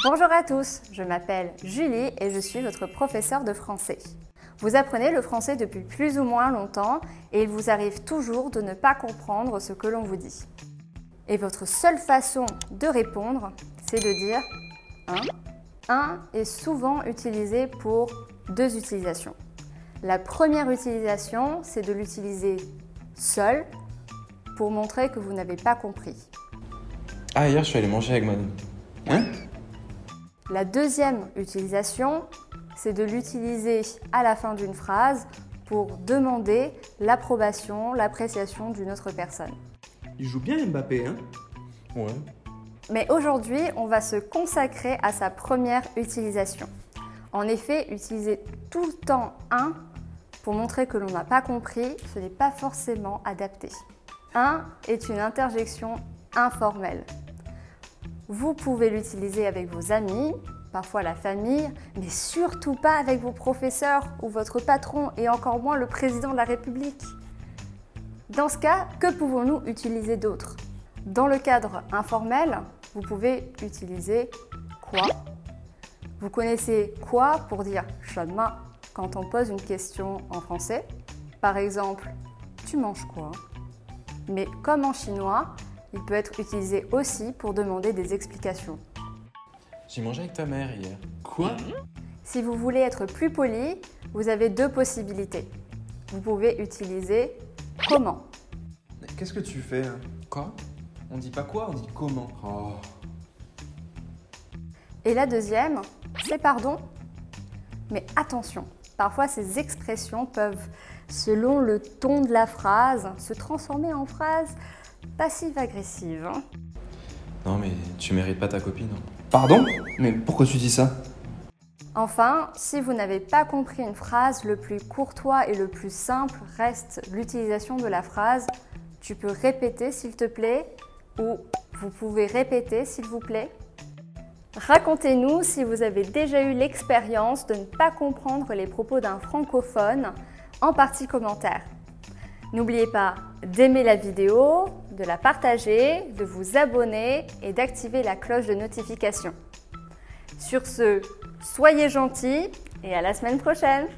Bonjour à tous, je m'appelle Julie et je suis votre professeure de français. Vous apprenez le français depuis plus ou moins longtemps et il vous arrive toujours de ne pas comprendre ce que l'on vous dit. Et votre seule façon de répondre, c'est de dire « un ». « Un » est souvent utilisé pour deux utilisations. La première utilisation, c'est de l'utiliser seul pour montrer que vous n'avez pas compris. Ah, hier, je suis allé manger avec madame. Hein? La deuxième utilisation, c'est de l'utiliser à la fin d'une phrase pour demander l'approbation, l'appréciation d'une autre personne. Il joue bien Mbappé, hein? Ouais. Mais aujourd'hui, on va se consacrer à sa première utilisation. En effet, utiliser tout le temps « un » pour montrer que l'on n'a pas compris, ce n'est pas forcément adapté. « Un » est une interjection informelle. Vous pouvez l'utiliser avec vos amis, parfois la famille, mais surtout pas avec vos professeurs ou votre patron et encore moins le président de la République. Dans ce cas, que pouvons-nous utiliser d'autre? Dans le cadre informel, vous pouvez utiliser « quoi ». Vous connaissez « quoi » pour dire « chemin » quand on pose une question en français. Par exemple, « tu manges quoi ?» Mais comme en chinois, il peut être utilisé aussi pour demander des explications. J'ai mangé avec ta mère hier. Quoi? Si vous voulez être plus poli, vous avez deux possibilités. Vous pouvez utiliser « comment ». Qu'est-ce que tu fais, hein? Quoi? On dit pas quoi, on dit comment. Oh. Et la deuxième, c'est « pardon ». Mais attention, parfois ces expressions peuvent, selon le ton de la phrase, se transformer en phrase passive-agressive. Non, mais tu mérites pas ta copine. Hein. Pardon? Mais pourquoi tu dis ça? Enfin, si vous n'avez pas compris une phrase, le plus courtois et le plus simple reste l'utilisation de la phrase « tu peux répéter s'il te plaît » ou « vous pouvez répéter s'il vous plaît ». Racontez-nous si vous avez déjà eu l'expérience de ne pas comprendre les propos d'un francophone en partie commentaire. N'oubliez pas d'aimer la vidéo, de la partager, de vous abonner et d'activer la cloche de notification. Sur ce, soyez gentils et à la semaine prochaine!